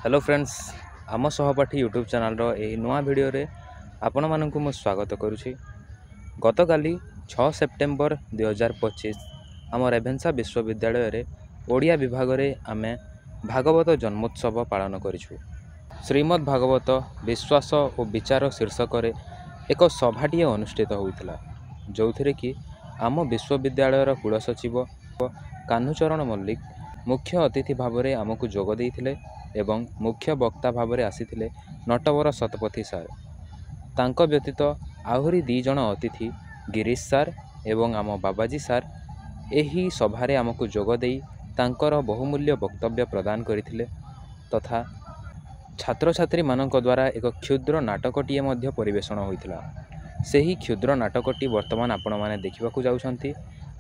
Hello friends आम सहपाठी YouTube channel यही नुआ भिडियो रे आपण मानक मु स्वागत करुछि। गत काली 6 सेप्टेम्बर 2025 आम रेभेन्सा विश्वविद्यालय रे ओडिया विभाग रे आमे भागवत जन्मोत्सव पालन करिछु। श्रीमद् भागवत विश्वास और विचार शीर्षक रे एक सभाटीए अनुष्ठित होइतिला, जोथिरे कि आम विश्वविद्यालय कुलसचिव कान्हूचरण मल्लिक मुख्य अतिथि भाव में आमको जोग देइथिले एवं मुख्य वक्ता भाव में आसीथिले नटवर शतपथी सार। तांको व्यतीत आहुरी 2 जण अतिथि गिरीश सार एवं आम बाबाजी सार एही सभारे आमको जोग देई तांकर बहुमूल्य वक्तव्य प्रदान करथिले तथा छात्र छात्री मानक द्वारा एक क्षुद्र नाटकटीए मध्य परिवेषण होइतिला। सेही क्षुद्र नाटकटी वर्तमान आपण माने देखिबाकू जाउछंती।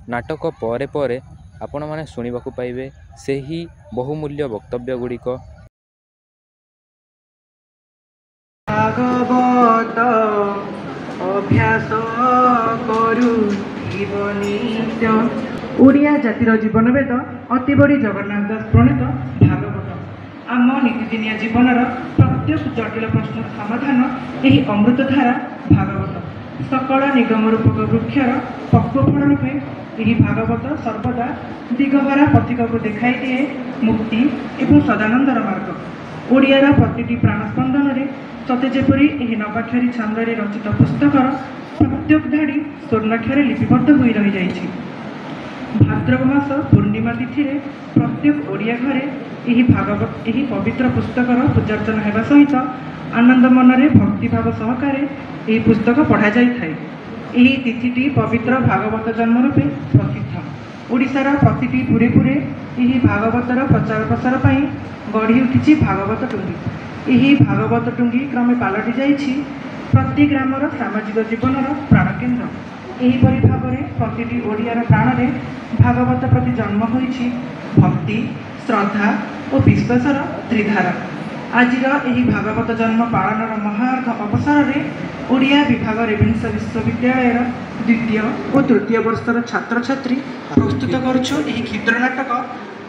नाटक परे परे आपण माने सुनिबाकू पाइबे सेही बहुमूल्य वक्तव्य गुड़िक। भागवत अभ्यास करू जीवनीय ओडिया जातिर जीवन वेद अति बड़ी जगन्नाथ दास प्रणीत भागवत आम नीतिदिनिया जीवनर प्रत्येक जटिल प्रश्न समाधान यही अमृतधारा भागवत सकल निगम रूपक वृक्षर पक्व फल रूपे यही भागवत सर्वदा दिगहरा पथिक को देखाई दिए मुक्ति एवं सदानंदर मार्ग। ओडियार प्रतिटी प्राणस्पंदन रे सते जेपरी यही नवाक्षरी छंदरे रचित पुस्तकर प्रत्येक धाड़ी स्वर्णाक्षरे लिपिबद्ध होई रही जाइछि। भाद्रव मास पूर्णिमा तिथि रे प्रत्येक ओडिया घरे यही भागवत यही पवित्र पुस्तकर पूजार्चना हेबा सहित आनंद मनरे भक्तिभाव सहकारे यही पुस्तक पढ़ा जाई थाए। यही तिथिटी पवित्र भागवत जन्म रूपे प्रसिद्ध। ओडिशार प्रतिटी पुरे पुरे यही भागवतर प्रचार प्रसार पाई गढ़ी उठिछि भागवत टुंगी। यही भागवत टुंगी क्रमे पालटि जाइछि प्रति ग्रामर सामाजिक जीवनर प्राणकेन्द्र। एहीपरि भाव में प्रतिटी ओडियार प्राण में भागवत प्रति जन्म होइछि भक्ति श्रद्धा और विश्वासर त्रिधारा। आजिर यही भागवत जन्म पालनर महार्घ अवसर में ओडिया विभाग रेभेन्सा विश्वविद्यालय द्वितीय और तृतीय वर्षर छात्र छात्री प्रस्तुत करुछु यही क्षुद्र नाटक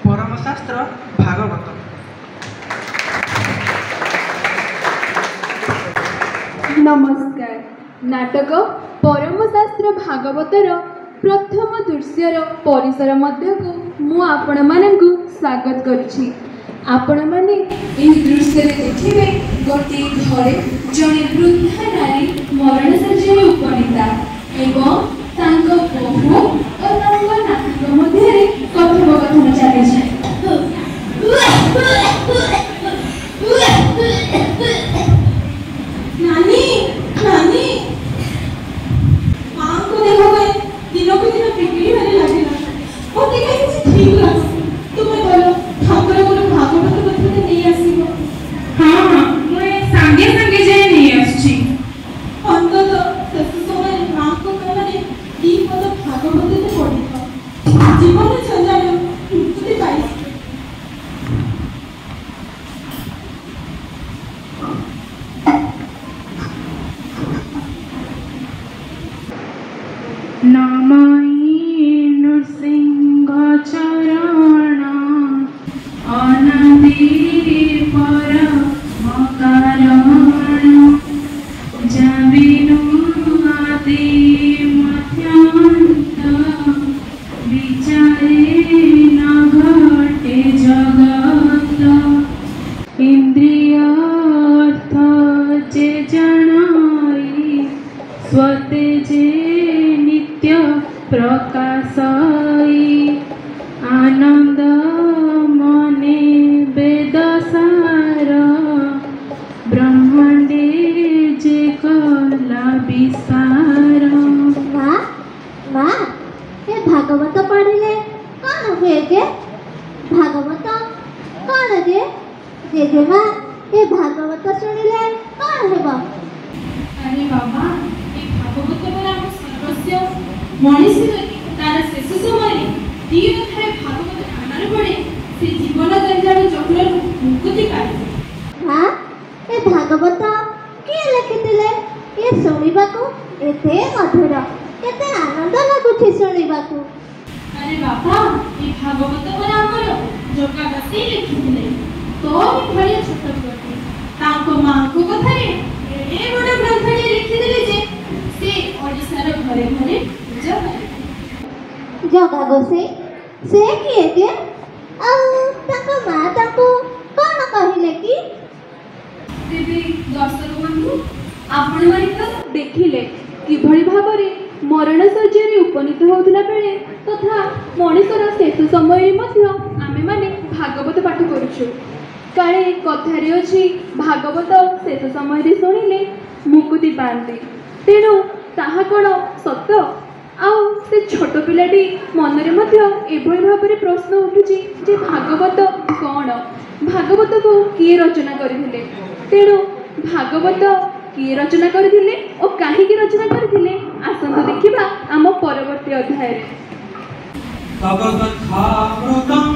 परमशास्त्र भागवत। नमस्कार। नाटक परमशास्त्र भागवतर प्रथम दृश्यर परिसर मध्य को मु आपण मानकु स्वागत करुछि। आपण माने एही दृश्य देखिबे गोटे घरे जने वृद्धा नारी मरण शय्यारे उपनीता एवं तांको बहु और तांको नातीक मध्य कथोपकथन चले। नानी नानी मां को देखो गए दिनों को दिन बिगड़ी होने लगी ना और देखा किसी ठीक लगा तुम्हें बोलो ठाकुर को भागवत कथा नहीं आसीबो। हां हां मैं संगे संगे जे नहीं आछी अंतत शेष समय मां को कहले दी पद भागवत से पढ़ी जीवन संजाल मुक्ति पाई। स्वते जे नित्य प्रकाशई आनंद मने वेदसार ब्रह्मांडे जे कला विसार। माँ माँ ये भागवत पढ़िले कौन हुए के भागवत कौन जे जे माँ ये भागवत सुनिले कौन हेबा। अरे बाबा ये भागवत बोला हम सर्वस्व मनुष्य तार शेष समय तीन ठारे भागवत कानर पड़े से जीवन जंजाल चक्र मुक्ति पाए। हाँ ये भागवत किए लिखिथिले ये सुनिबाकू एते मधुर केते आनंद लागुछि सुनिबाकू। अरे बाबा ये भागवत बोला हमर जोगा बसी लिखिथिले तो भलिया छोट ଜଗା ଗୋସେଇ ସେ କିଏ ଯେ? ଆଉ ତାଙ୍କ ମା ତାଙ୍କୁ କ'ଣ କହିଲେ କି? ତେବେ ଦର୍ଶକ ବନ୍ଧୁ, ଆପଣମାନେ ତ ଦେଖିଲେ କିଭଳି ଭାବରେ ମରଣ ଶଯ୍ୟାରେ ଉପନୀତ ହେଉଥିଲା ବେଳେ ତଥା ମଣିଷର ଶେଷ ସମୟରେ ମଧ୍ୟ ଆମେମାନେ ଭାଗବତ ପାଠ କରୁଛୁ। କାଳେ କଥାରେ ଅଛି ଭାଗବତ ଶେଷ ସମୟରେ ଶୁଣିଲେ ମୁକୁତି ପାଆନ୍ତି। ତେଣୁ ତାହା କ'ଣ ସତ? ଆଉ ସେ ଛୋଟ ପିଲାଟି ମନରେ ମଧ୍ୟ ଏଭଳି ଭାବରେ ପ୍ରଶ୍ନ ଉଠୁଛି ଯେ ଭାଗବତ କ'ଣ, ଭାଗବତକୁ କିଏ ରଚନା କରିଥିଲେ? ତେଣୁ ଭାଗବତ କିଏ ରଚନା କରିଥିଲେ ଓ କାହିଁକି ରଚନା କରିଥିଲେ, ଆସନ୍ତୁ ଦେଖିବା ଆମ ପରବର୍ତ୍ତୀ ଅଧ୍ୟାୟରେ। तवकथामृतं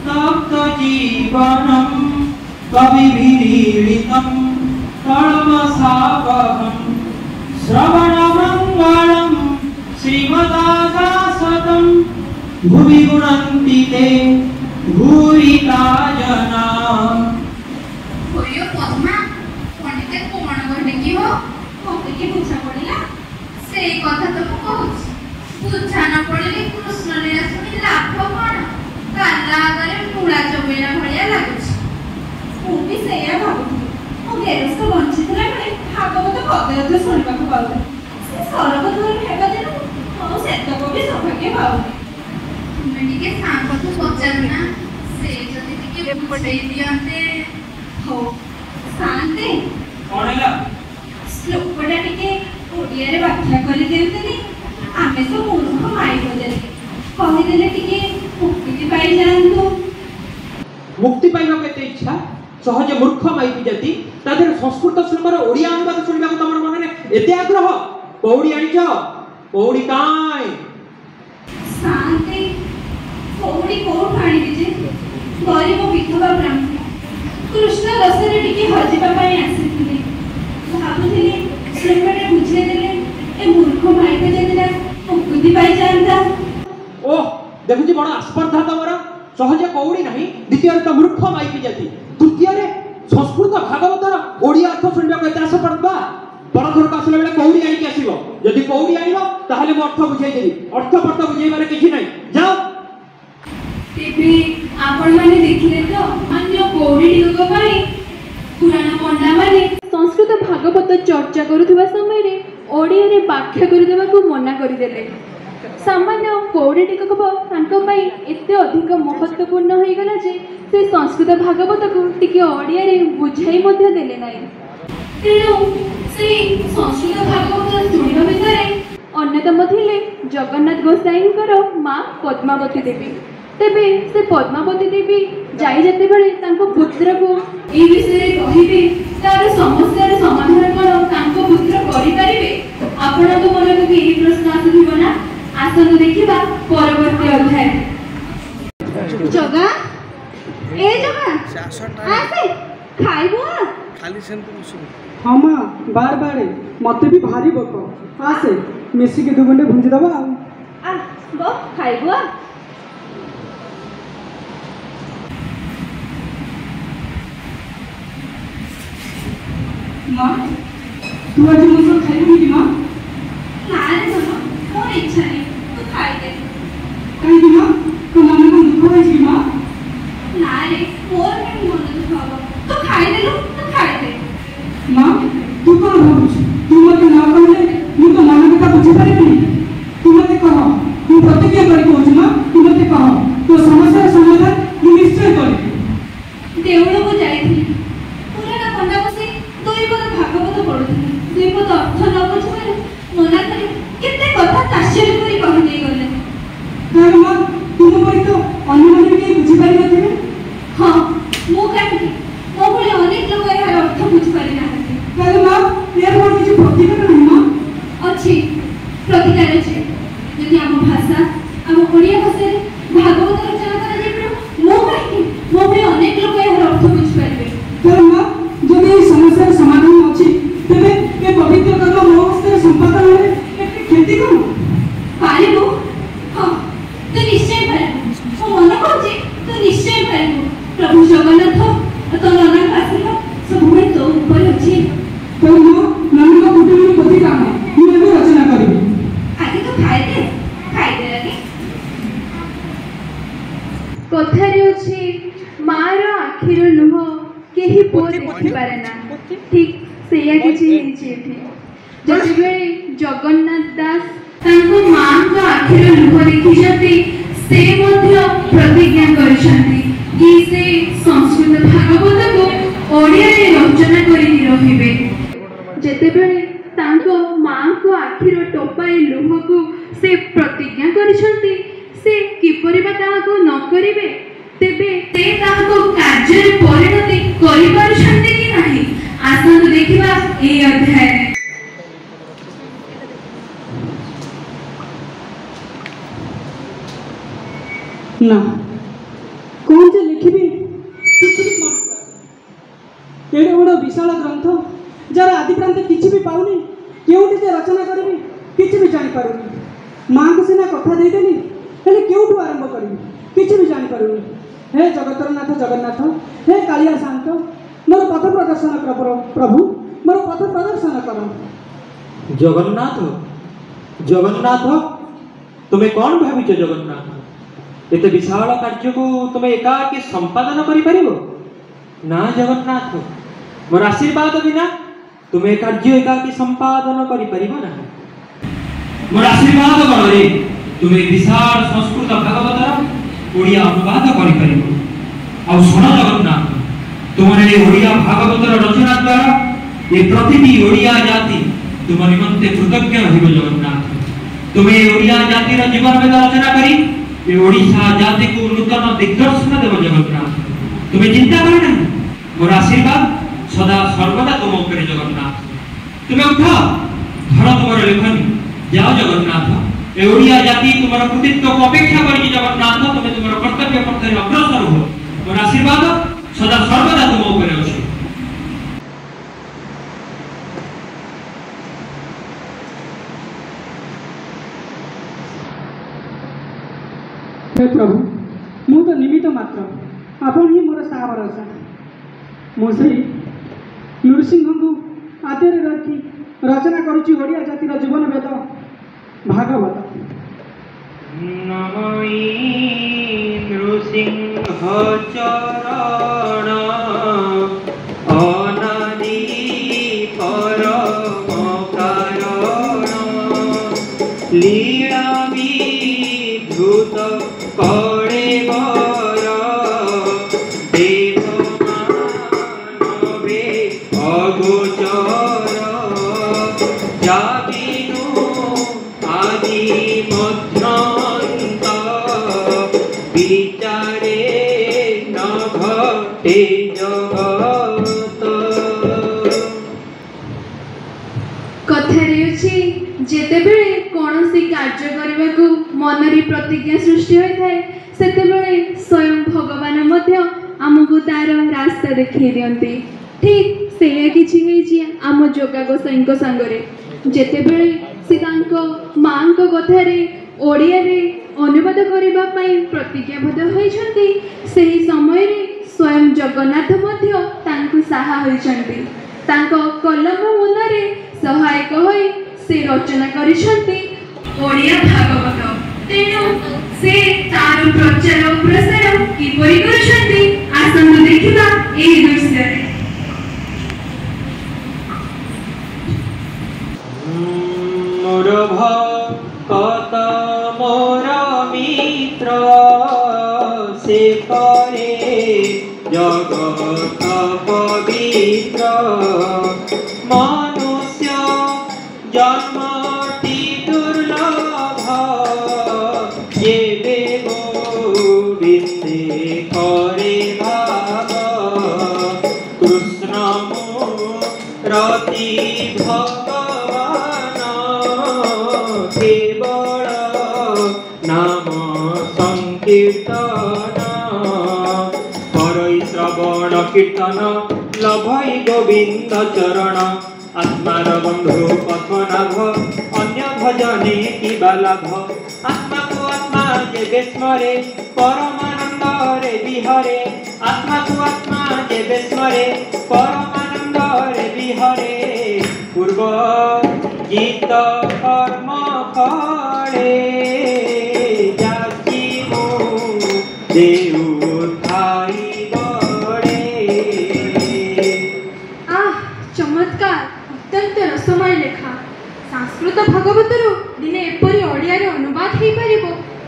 तप्तजीवनं कविभिरीडितं कळमसावहं श्रवणमङ्गलं श्रीमदादासतं भुवि गुणन्ति ते भूरिता जना। पद्मा पंडित कौन कहले कि हो मत कि बुझा पड़िला से कथा तो मु कहूँ बुझा न पड़े कृष्ण लीला शुणी लाभ कौन काला आगे मूला चबेला भाया लगुच मुझे से भावुली मो गेरस्थ बंची बेले भागवत पदे अधे शुणा पाऊनी से सरबत भेद दिन मुतक भी सौभाग्य पाऊनी तुम्हें टे सांग को पचारूना से जदि टे बुझे दियंते हो शांति कौन है श्लोकटा टिके ओडिया रे व्याख्या करि देउतनी आमे सब मूर्ख माई बजले कहि देले टिके मुक्ति पाई जानतो। मुक्ति पाइबा केते इच्छा सहज मूर्ख माइपी जाति तादेर संस्कृत श्लोकर ओडिया अनुवाद सुनिबा को तमर मन रे एते आग्रह कौड़ी आनिछ कौड़ी काई शांति कौड़ी कोठ आनी जे गरीब विधवा ब्राह्मण कृष्ण रसरे टिके हजिबा पाई आसीथिले भाबुथिले श्लोकटा बुझे देले ए मूर्ख माइपी जातिरा मुक्ति पाई जानता। ओ देखुची बड़ आस्पर्धा तमर सहजे कौड़ी नहीं द्वितीय तो मूर्ख माइपी जाति तृतीय रे संस्कृत भागवतर ओडिया अर्थ सुनिबा को एते आस पड़बा बड़धर को आसले बेले कौड़ी आनी के आसीबो यदि कौड़ी आनिबो ताहाले मो अर्थ बुझाई देबी अर्थ पर्थ बुझाइबारे किछि नाही जाओ। तेबे आपण माने देखिले तो अन्य कौड़ी टिकक पाई पुराण पंडा माने संस्कृत भागवत चर्चा करुवा समय रे ओडिया रे व्याख्या करि देबा को मना करि देले। सामान्य कौड़ी टिकक तांको पाई एते अधिक महत्वपूर्ण होई गला जे से संस्कृत भागवत को टिके ओडिया रे बुझाई मध्य देले नाही। तेणु से संस्कृत भागवत सुनिबा भितरे अन्यतम थिले जगन्नाथ गोसाईंकर माँ पद्मावती देवी। तेबे से पद्मावती देवी जाई जते बेले तांको पुत्र को ए विषय कहिबे तार समस्यार समाधान कोन तांको पुत्र करि परिबे। आपनको मन को एही प्रश्न आसुथिबो ना, आसनु देखिबा परवर्ती अध्याय। जगा ए जगा आसे खाइबो खाली सेंट मुसु हाँ माँ बार बार मत भी भारी भोक आसे मिसिक दु घंटे भुंजी दबा आ बो खाइबो माँ तू आज मुझे खाइबी कि माँ ना रे मामा मोर इच्छा नहीं तू खाई दे। कहीं कि माँ तो मन को दुख है कि माँ ना रे मोर में मन दुख हबो तू खाई दे लो तू खाई दे। माँ तू कौन भावुच तू मत ना कहले मु तो मन कथा बुझी पारिबी तू मत कह तू प्रतिज्ञा करी कहू माँ तू मत कह तो समस्या समाधान मु निश्चय करी देउळ को जाईथि पुराण पंडा बसी दुई पद भागवत पढुथि दुई पद अर्थ न बुझिबारे मना करी केते कथा ताश्चर्य करी कहि देई गले। तर माँ तुम परी तो अन्य मन के बुझी पारि नथिबे हाँ मु काहि मो भली अनेक लोक एहार अर्थ बुझि पारि नाहांती। तर माँ यार कोन किछि प्रतिकार नहीं माँ अछि प्रतिकार अछि यदि आम भाषा आम ओडिया भाषा भागवत रचना करा जाय मो काहि मो भली अनेक लोक एहार अर्थ बुझि पारिबे। तर माँ जब ये समस्या समाधान अच्छी तेरे ये पवित्र कर्म मो हस्ते संपादन है एते खेती करो पारिबो हाँ तू निश्चय पारिबो मो मन कहछि तू निश्चय पारिबो। प्रभु जगन्नाथ तो नना आशीर्वाद सब तो ऊपर अछि। तर माँ नन्द का कुटुंब पति काम है मैं भी रचना करी आगे तो खाई दे आगे ଆଖିର ଲୁହ କେହି ପୁଅ ଦେଖିପାରେ ନା। ଠିକ୍ ସେଇଆ କିଛି ହେଇଛି ଏଠି। ଯେତେବେଳେ ଜଗନ୍ନାଥ ଦାସ ତାଙ୍କ ମାଙ୍କ ଆଖିର ଲୁହ ଦେଖିଛନ୍ତି, ସେ ମଧ୍ୟ ପ୍ରତିଜ୍ଞା କରିଛନ୍ତି କି ସେ ସଂସ୍କୃତ ଭାଗବତକୁ ଓଡ଼ିଆରେ ରଚନା କରିକି ରହିବେ। ଯେତେବେଳେ ତାଙ୍କ ମାଙ୍କ ଆଖିର ଟୋପାଏ ଲୁହକୁ ସେ ପ୍ରତିଜ୍ଞା କରିଛନ୍ତି, ସେ କିପରି ବା ତାହାକୁ ନ କରିବେ? ତେବେ ସେ ତାହାକୁ କାର୍ଯ୍ୟରେ ପରିଣତି କରିପାରୁଛନ୍ତି କି ନାହିଁ? ଆସନ୍ତୁ ଦେଖିବା ଏହି ଅଧ୍ୟାୟରେ। ନା କଣ ଯେ ଲେଖିବି କିଛି ବି ଏଡ଼େ ବଡ଼ ବିଶାଳ ଗ୍ରନ୍ଥ ଯାର ଆଦିପ୍ରାନ୍ତ କିଛି ବି ପାଉନି, କେଉଁଠି ଯେ ରଚନା କରିବି କିଛି ବି ଜାଣିପାରୁନି। ମାଆଙ୍କୁ ସିନା କଥା ଦେଇଦେଲି, ହେଲେ କେଉଁଠୁ ଆରମ୍ଭ କରିବି କିଛି ବି ଜାଣିପାରୁନି। ହେ ଜଗତର ନାଥ ଜଗନ୍ନାଥ, ହେ କାଳିଆ ଶାନ୍ତ, ମୋର ପଥ ପ୍ରଦର୍ଶନ କର ପ୍ରଭୁ, ମୋର ପଥ ପ୍ରଦର୍ଶନ କର। ଜଗନ୍ନାଥ ଜଗନ୍ନାଥ ତୁମେ କ'ଣ ଭାବିଛ ଜଗନ୍ନାଥ? ଏତେ ବିଶାଳ କାର୍ଯ୍ୟକୁ ତୁମେ ଏକାକୀ ସମ୍ପାଦନ କରିପାରିବ? ନା ଜଗନ୍ନାଥ, ମୋର ଆଶୀର୍ବାଦ ବିନା ତୁମେ ଏ କାର୍ଯ୍ୟ ଏକାକୀ ସମ୍ପାଦନ କରିପାରିବ ନାହିଁ। ମୋର ଆଶୀର୍ବାଦ ବଳରେ ତୁମେ ବିଶାଳ ସଂସ୍କୃତ ଭାଗବତର ଓଡ଼ିଆ ଅନୁବାଦ କରିପାରିବ। ଆଉ ଶୁଣ ଜଗନ୍ନାଥ, ତୁମର ଏ ଓଡ଼ିଆ ଭାଗବତର ରଚନା ଦ୍ୱାରା ଏ ପ୍ରତିଟି ଓଡ଼ିଆ ଜାତି ତୁମ ନିମନ୍ତେ କୃତଜ୍ଞ ରହିବ ଜଗନ୍ନାଥ। ତୁମେ ଏ ଓଡ଼ିଆ ଜାତିର ଜୀବନ ବେଦ ରଚନା କରି ଏ ଓଡ଼ିଶା ଜାତିକୁ ନୂତନ ଦିଗ୍ଦର୍ଶନ ଦେବ ଜଗନ୍ନାଥ। ତୁମେ ଚିନ୍ତା କର ନାହିଁ, ମୋର ଆଶୀର୍ବାଦ ସଦା ସର୍ବଦା ତୁମ ଉପରେ ଜଗନ୍ନାଥ। ତୁମେ ଉଠ, ଧର ତୁମର ଲେଖନୀ, ଯାଅ ଜଗନ୍ନାଥ। ଏ ଓଡ଼ିଆ ଜାତି ତୁମର କୃତିତ୍ୱକୁ ଅପେକ୍ଷା କରିଛି ଜଗନ୍ନାଥ। ତୁମେ ତୁମର କର୍ତ୍ତବ୍ୟ ପଥରେ ଅଗ୍ରସର ହୁଅ। ମୋର ଆଶୀର୍ବାଦ ସଦା ସର୍ବଦା ତୁମ ଉପରେ ଅଛି। हे प्रभु, ମୁଁ ତ ନିମିତ୍ତ ମାତ୍ର, ଆପଣ ହିଁ ମୋର ସାହା ଭରସା। ମୁଁ ସେଇ ନୃସିଂହଙ୍କୁ ଆଦ୍ୟରେ ରଖି ରଚନା କରୁଛି ଓଡ଼ିଆ ଜାତିର ଜୀବନ ବେଦ ଭାଗବତ। ନମଇ ନୃସିଂହ ଚରଣ ଅନାଦି ପରମ କାରଣ ଲୀଳା ବିଧୃତ କଳେ ବର ଦେବ ମାନବେ ଅଗୋଚର ଜାତିନୁ ଆଦି ମଧ୍ୟନ୍ତ বিচারে ন ঘটে জগত। କଥାରେ ଅଛି, ଯେତେବେଳେ କୌଣସି କାର୍ଯ୍ୟ କରିବାକୁ ମନରେ ପ୍ରତିଜ୍ଞା ସୃଷ୍ଟି ହୋଇଥାଏ, ସେତେବେଳେ ସ୍ୱୟଂ ଭଗବାନ ମଧ୍ୟ ଆମକୁ ତାର ରାସ୍ତା ଦେଖାଇ ଦିଅନ୍ତି। ଠିକ୍ ସେଇଆ କିଛି ହେଇଛି ଆମ ଯୋଗା ଗୋସାଇଁଙ୍କ ସାଙ୍ଗରେ। ଯେତେବେଳେ ସେ ତାଙ୍କ ମାଙ୍କ କଥାରେ ଓଡ଼ିଆରେ ଅନୁବାଦ କରିବା ପାଇଁ ପ୍ରତିଜ୍ଞାବଦ୍ଧ ହୋଇଛନ୍ତି, ସେହି ସମୟରେ ସ୍ୱୟଂ ଜଗନ୍ନାଥ ମଧ୍ୟ ତାଙ୍କୁ ସାହା ହୋଇଛନ୍ତି। ତାଙ୍କ କଲମ ମୁନରେ ସହାୟକ ହୋଇ ସେ ରଚନା କରିଛନ୍ତି ଓଡ଼ିଆ ଭାଗବତ। ତେଣୁ ସେ ତାର ପ୍ରଚାର ଓ ପ୍ରସାର କିପରି କରୁଛନ୍ତି, ଆସନ୍ତୁ ଦେଖିବା ଏହି ଦୃଶ୍ୟରେ। ମୋର ଭକ୍ତ ମୋର ମିତ୍ର, ସେ କରେ ଜଗତ ପବିତ୍ର। ମନୁଷ୍ୟ ଜନ୍ମଟି ଦୁର୍ଲଭ, ଯେବେ ଗୋବିନ୍ଦେ করে ভাব। কৃষ্ণ রতি ভগবান, কেবল নাম সংকীর্তন। করই শ্রবণ কীর্তন, লভই গোবিন্দ চরণ। আত্মার বন্ধু পদ্মনাভ, অন্য ভজনে কিবা লাভ। আত্মাকু আত্মা যেবে স্মরে, পরমানন্দরে বিহরে। আত্মাকু আত্মা যেবে স্মরে, পরমানন্দরে বিহরে। পূর্ব গীত কর্ম ফলে, যাচিমু দেউ ঠাই বড়ে।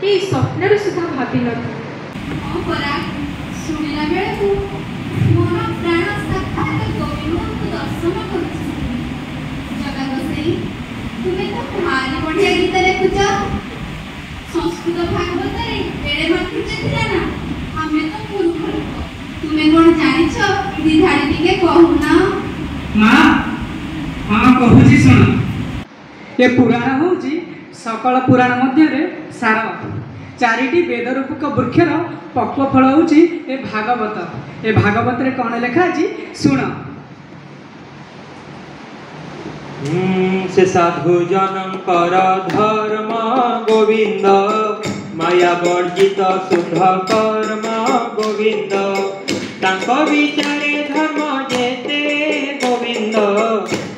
ଏଇ ସ୍ୱପ୍ନରେ ସୁଦ୍ଧା ଭାବିନଥିଲି। ହଁ ପରା, ଶୁଣିଲା ବେଳକୁ ମୋର ପ୍ରାଣ ସାକ୍ଷାତ ଗୋବିନ୍ଦଙ୍କୁ ଦର୍ଶନ କରୁଛି। ଜଗା ଗୋସାଇଁ, ତୁମେ ତ ଭାରି ବଢ଼ିଆ ଗୀତ ଲେଖୁଛ। ସଂସ୍କୃତ ଭାଗବତରେ ଏଡ଼େ ମାତୃତ୍ୟ ଥିଲା ନା? ଆମେ ତ ମୂର୍ଖ ଲୋକ। ତୁମେ କ'ଣ ଜାଣିଛ? ଦି ଧାଡ଼ି ଟିକେ କହୁନ। ମା, ହଁ କହୁଛି ଶୁଣ। ଏ ପୁରାଣ ହେଉଛି ସକଳ ପୁରାଣ ମଧ୍ୟରେ ସାର। 4ଟି ବେଦ ରୂପକ ବୃକ୍ଷର ପକ୍ୱ ଫଳ ହେଉଛି ଏ ଭାଗବତ। ଏ ଭାଗବତରେ କ'ଣ ଲେଖା ଅଛି ଶୁଣ। ସେ ସାଧୁ ଜନଙ୍କର ଧର୍ମ ଗୋବିନ୍ଦ, ମାୟା ବର୍ଜିତ ଶୁଦ୍ଧ କର୍ମ ଗୋବିନ୍ଦ। ତାଙ୍କ ବିଚାରେ ଧର୍ମ ଯେତେ ଗୋବିନ୍ଦ,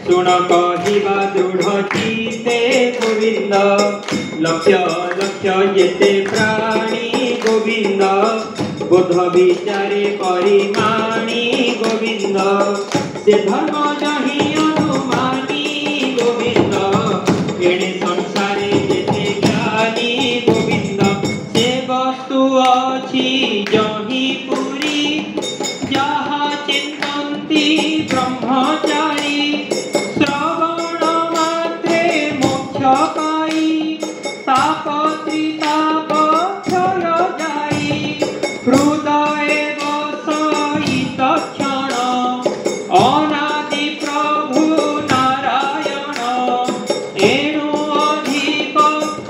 ଶୁଣ କହିବା ଦୃଢ଼ ଚିତ୍ତେ ଗୋବିନ୍ଦ। ଲକ୍ଷ ଲକ୍ଷ ଯେତେ ପ୍ରାଣୀ ଗୋବିନ୍ଦ, ବୋଧ ବିଚାରେ ପରିମାଣୀ ଗୋବିନ୍ଦ। ସେ ଧର୍ମ ନାହିଁ ଅନୁମାନି ଗୋବିନ୍ଦ, ଏଣେ ସଂସାରେ ଯେତେ ଜ୍ଞାନୀ ଗୋବିନ୍ଦ। ସେ ବସ୍ତୁ ଅଛି ଜହିଁ ପୁରୀ, ଯାହା ଚିନ୍ତନ୍ତି ବ୍ରହ୍ମଚାରୀ। ଶ୍ରବଣ ମାତ୍ରେ ମୋକ୍ଷ ପାଇ, ତାପ ତ୍ରିତାପ କ୍ଷୟ ଯାଇ। ହୃଦଏ ବସଇତ କ୍ଷଣ, ଅନାଦି ପ୍ରଭୁ ନାରାୟଣ। ଏଣୁ ଅଧିକ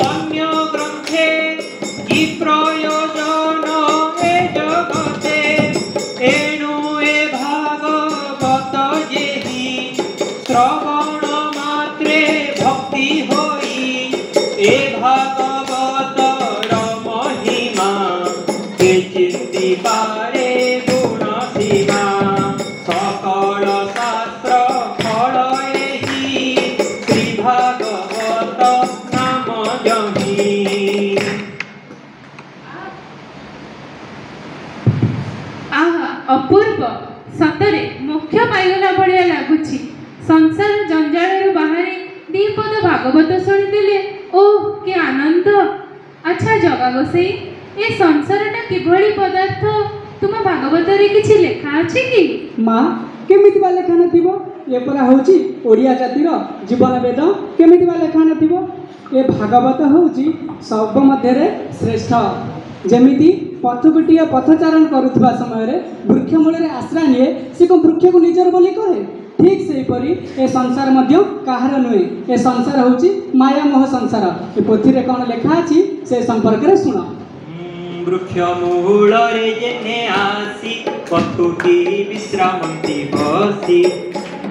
ଅନ୍ୟ ଗ୍ରନ୍ଥେ, କି ପ୍ରୟୋଜନ ଏ ଜଗତେ। ଏଣୁ ଏ ଭାଗବତ ଯେହି, ଶ୍ରବଣ ମାତ୍ରେ ଭକ୍ତି ହୋଇ। ଏ ଭାଗବତର ମହିମା, କେ ଚିନ୍ତି ପାରେ ଗୁଣ ସୀମା। সকল শাস্ত্র ফল এহি, শ্রী ভাগবত নাম জহি। ଆହା ଅପୂର୍ବ! ସତରେ ମୋକ୍ଷ ପାଇଗଲା ଭଳିଆ ଲାଗୁଛି। ସଂସାର ଜଞ୍ଜାଳରୁ ବାହାରି ଦିପଦ ଭାଗବତ ଶୁଣିଦେଲେ ଓଃ କି ଆନନ୍ଦ! ଆଚ୍ଛା ଜଗା ଗୋସାଇଁ, ଏ ସଂସାରଟା କିଭଳି ପଦାର୍ଥ ତୁମ ଭାଗବତରେ କିଛି ଲେଖା ଅଛି କି? ମା, କେମିତି ବା ଲେଖା ନଥିବ? ଏ ପରା ହେଉଛି ଓଡ଼ିଆ ଜାତିର ଜୀବନ ବେଦ। କେମିତି ବା ଲେଖା ନଥିବ? ଏ ଭାଗବତ ହେଉଛି ସର୍ବ ମଧ୍ୟରେ ଶ୍ରେଷ୍ଠ। ଯେମିତି ପଥୁକଟିଏ ପଥଚାରଣ କରୁଥିବା ସମୟରେ ବୃକ୍ଷ ମୂଳରେ ଆଶ୍ରୟ ନିଏ, ସେ କ'ଣ ବୃକ୍ଷକୁ ନିଜର ବୋଲି କହେ? ଠିକ୍ ସେହିପରି ଏ ସଂସାର ମଧ୍ୟ କାହାର ନୁହେଁ। ଏ ସଂସାର ହେଉଛି ମାୟାମୋହ ସଂସାର। ଏ ପୋଥିରେ କ'ଣ ଲେଖା ଅଛି ସେ ସମ୍ପର୍କରେ ଶୁଣ। ବୃକ୍ଷ ମୂଳରେ ଯେନେ ଆସି, ପଥୁକି ବିଶ୍ରାମନ୍ତି ବସି।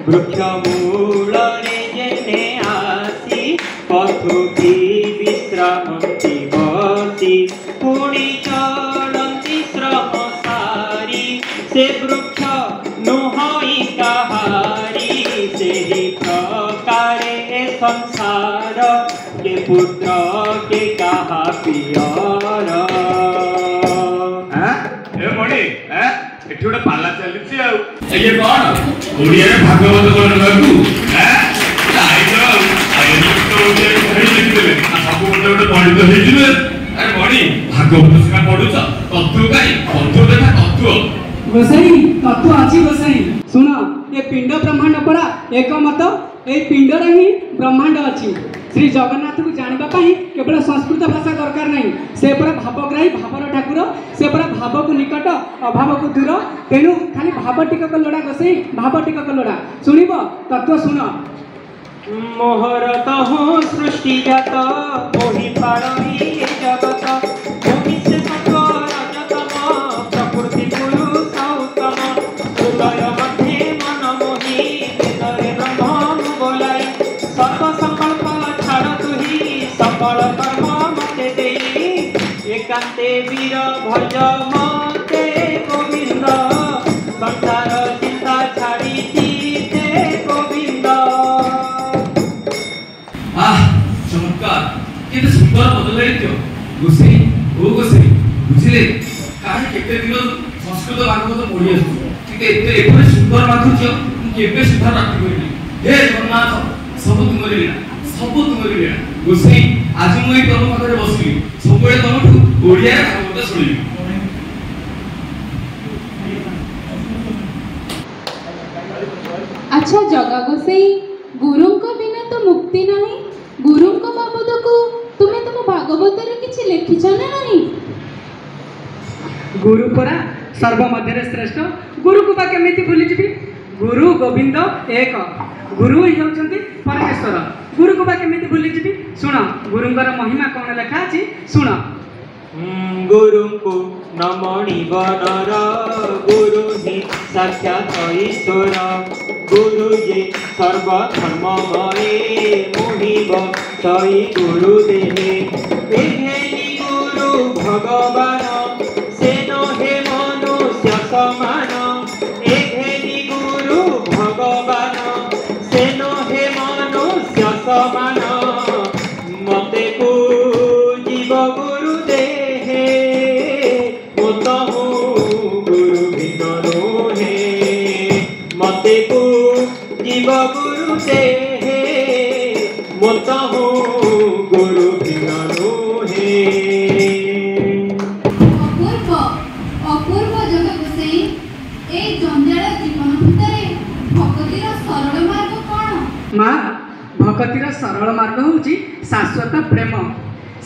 ବୃକ୍ଷ ମୂଳରେ ଯେନେ ଆସି, ପଥୁକି ବିଶ୍ରାମନ୍ତି ବସି। ପୁଣି ଚଳନ୍ତି ଶ୍ରମ ସାରି, ସେ ବୃକ୍ଷ ନୁହଁଇ କାହାରି। ସେହି ପ୍ରକାରେ ଏ ସଂସାର, କେ ପୁତ୍ର କେ କାହା ପିୟର। ଏ ମଣି, ଏଠି ଗୋଟେ ପାଲା ଚାଲିଛି ଆଉ। ଇଏ କଣ ଓଡ଼ିଆରେ ଭାଗବତ କହିବାକୁ? ସବୁ ଗୋଟେ ଗୋଟେ ପଣ୍ଡିତ ହେଇଯିବେ। ଆରେ ମଣି, ଭାଗବତ ସିନା ପଢୁଛ, ତତ୍ତ୍ୱ କାଇଁ? ତତ୍ତ୍ୱ ଦେଖା ତତ୍ତ୍ୱ। ଗୋସାଇଁ, ତତ୍ତ୍ୱ ଅଛି ଗୋସାଇଁ। ଶୁଣ, ଏ ପିଣ୍ଡ ବ୍ରହ୍ମାଣ୍ଡ ପରା ଏକମତ। এই ପିଣ୍ଡରେ ହିଁ ବ୍ରହ୍ମାଣ୍ଡ ଅଛି। ଶ୍ରୀ ଜଗନ୍ନାଥଙ୍କୁ ଜାଣିବା ପାଇଁ କେବଳ ସଂସ୍କୃତ ଭାଷା ଦରକାର ନାହିଁ। ସେ ପରା ଭାବଗ୍ରାହୀ, ଭାବର ଠାକୁର। ସେ ପରା ଭାବକୁ ନିକଟ, ଅଭାବକୁ ଦୂର। ତେଣୁ ଖାଲି ଭାବ ଟିକକ ଲୋଡ଼ା ଗୋସାଇଁ, ଭାବ ଟିକକ ଲୋଡ଼ା। ଶୁଣିବ? ତତ୍ତ୍ୱ ଶୁଣ। মোহর তহ সৃষ্টি জাত, মোহি পারি জগত। ভূমিছে সত্ব রজতম, প্রকৃতি পুরুষ উত্তম। হৃদয় মধ্যে মন মোহি, হৃদয়ে ব্রহ্ম বোলাই। সর্ব সংকল্প ছাড় তুহি, সকল কর্ম মতে দেই। একান্তে বীর ভজ মতে গোবিন্দ, সংসার চিন্তা ছাড়ি চিতে গোবিন্দ। চমৎকার, কেতে সুন্দর বদলাইছ গোসাই। ও গোসাই, বুঝিলে কারণ কেতে দিন সংস্কৃত ভাগবত পড়ি আসছো, কিন্তু এতে এভাবে সুন্দর মাধুর্য ମୁଁ କେବେ ସୁଦ୍ଧା ପ୍ରାପ୍ତି କରିନି। ହେ ଜଗନ୍ନାଥ, ସବୁ ତୁମରି ଲୀଳା, ସବୁ ତୁମରି ଲୀଳା। गोसाई आज मुझे तुम पाखे बसली सब तुम ओडिया भागवत शुणी अच्छा जगा गोसाई गुरु को बिना तो मुक्ति नहीं गुरु को बाबद को तुम्हें तुम भागवत रे किछि लिखिछ ना नहीं गुरु परा सर्वमध्य श्रेष्ठ गुरु को केମିତି भूलिଯିବି गुरु गोविंद एक गुरु ही होउछंती परमेश्वर गुरु को केମିତି भूलिଯିବି सुन गुरुंगर महिमा कौन लेखा अछि सुन गुरु को नमणि बनर गुरु ही साक्षात ईश्वर गुरु ये सर्वधर्ममये मोहिब तई गुरु देहे एहेनि गुरु भगवान से नहे मनुष्य समान एहेनि गुरु भगवान से नहे मनुष्य समान मते को जीव गुरु देहे मत हो गुरु भिन्न हे मते को जीव गुरु देहे मत हो गुरु भिन्न हे अपूर्व अपूर्व जग गोसाई ए जंजाल जीवन भितरे भक्तिर सरल मार्ग कौन माँ भक्तिर सरल मार्ग होउची शाश्वत प्रेम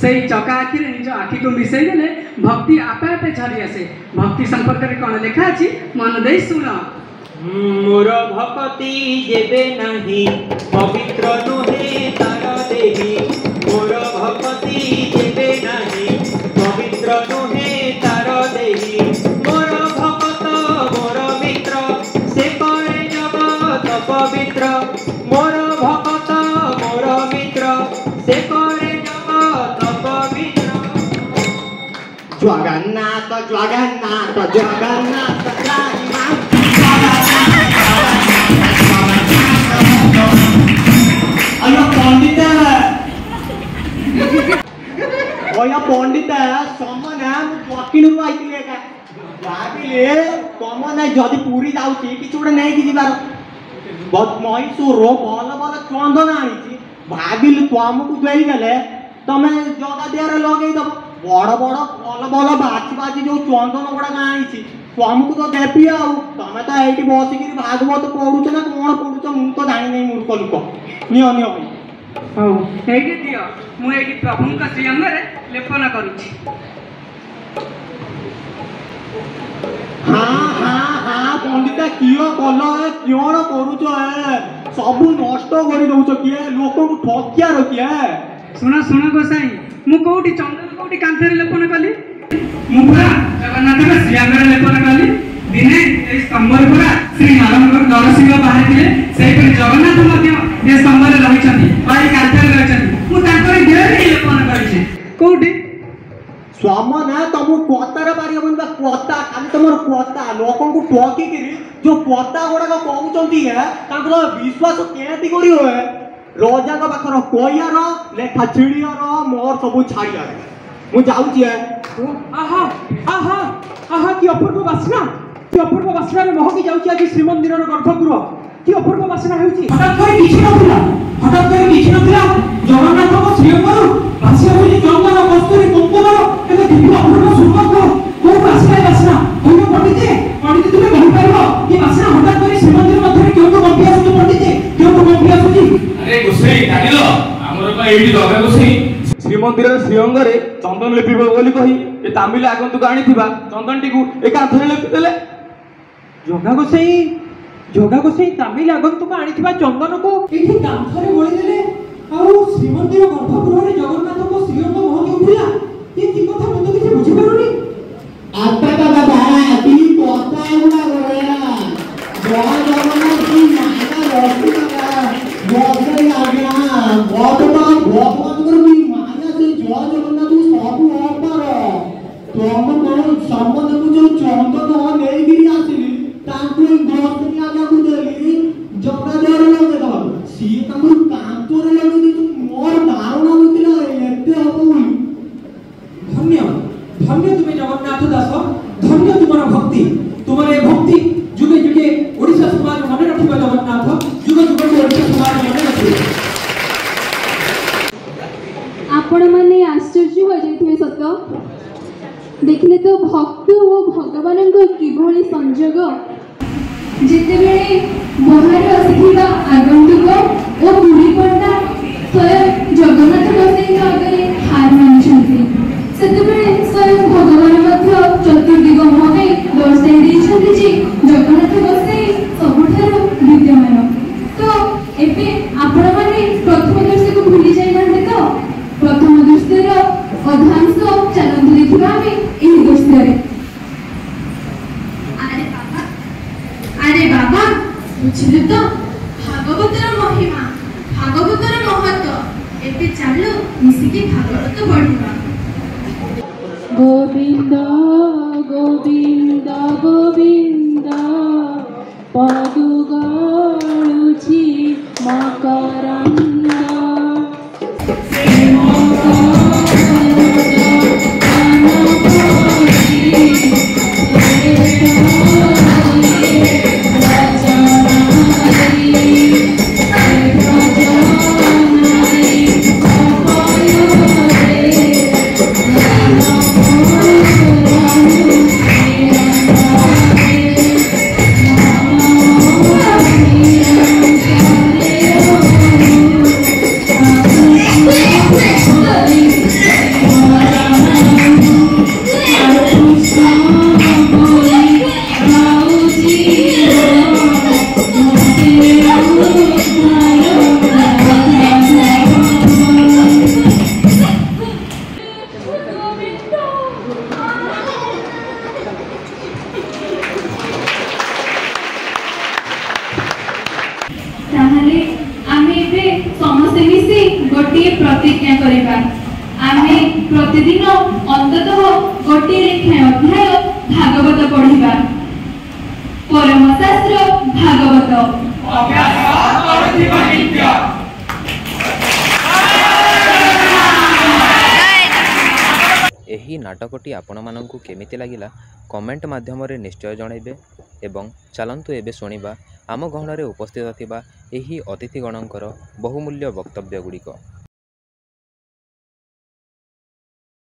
से चका आखि निज आखि को मिसई देले भक्ति आपे आपे झरी आसे भक्ति संपर्क रे कोन लेखा अछि मन देई सुन मोर भक्ति जेबे नहीं पवित्र नुहे तार देही मोर भक्ति जेबे नहीं पवित्र नुहे तार देही मोर भक्त मोर मित्र से करे जगत पवित्र मोर भक्त मोर मित्र से करे जगत पवित्र जगन्नाथ जगन्नाथ जगन्नाथ अयो पंडित ओया पंडित समना वकील रु आइतिले का भाबिले तमना जदी पूरी जाउची कि छोडे नै कि जिबार बहुत मैसूर भल भल चंदन आनी भाबिल तुमको देई देले तमे जगा दियार लगेई दब बड़ बड़ भल भल बाची बाची जो चंदन गुडा आनी तुमको तो देबी आ तमे तो एठी बसिक भागवत पढुछ ना कोन पढुछ मु तो जानि नै मूर्ख लोक नियो नियो हौ एठी दियो मु एठी प्रभुंका श्रीअंग रे लेपन करूची हाँ हाँ हाँ पंडिता कियो कल क्यों करुच सब नष्ट कर दौच किए लोक को ठकिया रखिए सुन सुन गोसाई मु कोठी चंदन कोठी कांथरे लेपन कली मु पूरा जगन्नाथ का श्रीअंग रे लेपन कली दिने ए स्तंभर पूरा श्री नरसिंह बाहर थिले सेहि पर जगन्नाथ मध्य ए स्तंभर रहिछथि बाई कांथरे रहिछथि मु तांकर घेर लेपन करिछि कोठी स्वाम ना तुम पतार पारि हबन बा पता खाली तुमर पता लोकन को ठकी करी जो पता गुडा कहउचंती है तांको विश्वास केति करी होए रोजा का पाखर कोयार लेखा चिड़ियार मोर सब छाड़िया मु जाउची है आहा आहा आहा की अपूर्व बासना रे महकी जाउची आज श्रीमंदिर रो गर्भगृह की अपूर्व बासना हेउची हठात करे किछि नथिला जगन्नाथ को श्रीअंगरु भासिया होई चंदन कस्तूरी कुंकुम एते दिव्य अपूर्व सुगंध को बासना होय पंडित तुमे कहि परबो कि बासना हठात करे श्रीमंदिर मध्ये क्यों तो कंपी आसु पंडित क्यों तो कंपी आसुची अरे गोसाई जानिलो हमर पा एडी जगा गोसाई श्रीमंदिर श्रीअंग रे चंदन लेपिबो बोली कहि ए तामिल आगंतुक आनिथिबा चंदन टिकु ए कांथरे लेपि देले जगा गोसाई तामिल आगंतुक आनिथिबा चंदन को एठी कांथरे बोली देले आउ श्रीमंदिर गर्भगृह रे जगन्नाथ को श्रीअंग महकी उठिला ए की कथा मते किछ बुझि पारुनी आता का बाबा ती पोता उडा गोया जय जगन्नाथ की माया रस्ती का बोलते आज्ञा भगवान कर भी माया से जय जगन्नाथ सब अपार तुम को संबंध को जो चंदन नेई गिरी आसिली तांको गोस्ती आज्ञा को देली जगा देर लगे दो सी तमरु कांतोर लगे दी मोर धारणा नथिला एते हबो धन्य धन्य तुम्हें जगन्नाथ दास धन्य तुम्हारा भक्ति तुम्हारे भक्ति ଭଗବାନଙ୍କ କିଭଳି ସଂଯୋଗ। ଯେତେବେଳେ ବାହାରୁ ଆସିଥିବା ଆଗନ୍ତୁକ ଓ ବୁଢ଼ୀ ପଣ୍ଡା ସ୍ୱୟଂ ଜଗନ୍ନାଥ ଗୋସାଇଙ୍କ ଆଗରେ ହାର ମାନିଛନ୍ତି, ସେତେବେଳେ ସ୍ୱୟଂ ଭଗବାନ ମଧ୍ୟ ଚତୁର୍ଦିଗ ମୋହାଇ ଦର୍ଶାଇ ଦେଇଛନ୍ତି ଯେ ଜଗନ୍ନାଥ ଗୋସାଇ ସବୁଠାରୁ ବିଦ୍ୟମାନ। ତ ଏବେ ଆପଣମାନେ ପ୍ରଥମ ଦୃଶ୍ୟକୁ ଭୁଲି ଯାଇନାହାନ୍ତି ତ? ପ୍ରଥମ ଦୃଶ୍ୟର ଅଧାଂଶ ଚାଲନ୍ତୁ ଦେଖିବା ଆମେ ଏହି ଦୃଶ୍ୟରେ। ଆରେ ବାବା, ବୁଝିଲୁ ତ ଭାଗବତର ମହିମା, ଭାଗବତର ମହତ୍ଵ। ଏବେ ଚାଲୁ ମିଶିକି ଭାଗବତ ପଢିବା। ଗୋବିନ୍ଦ ଗୋବିନ୍ଦ ଗୋବିନ୍ଦ ପଦୁ ଗଳୁଛି ମକରନ୍ଦ। ତାହେଲେ ଆମେ ଏବେ ସମସ୍ତେ ମିଶି ଗୋଟିଏ ପ୍ରତିଜ୍ଞା କରିବା। ଆମେ ପ୍ରତିଦିନ ଅନ୍ତତଃ ଗୋଟିଏ ଲେଖାଏଁ ଅଧ୍ୟାୟ ଭାଗବତ ପଢିବା। ପରମ ଶାସ୍ତ୍ର ଭାଗବତ। ଏହି ନାଟକଟି ଆପଣମାନଙ୍କୁ କେମିତି ଲାଗିଲା କମେଣ୍ଟ ମାଧ୍ୟମରେ ନିଶ୍ଚୟ ଜଣାଇବେ। ଏବଂ ଚାଲନ୍ତୁ ଏବେ ଶୁଣିବା ଆମ ଗହଣରେ ଉପସ୍ଥିତ ଥିବା ଏହି ଅତିଥିଗଣଙ୍କର ବହୁମୂଲ୍ୟ ବକ୍ତବ୍ୟ ଗୁଡ଼ିକ।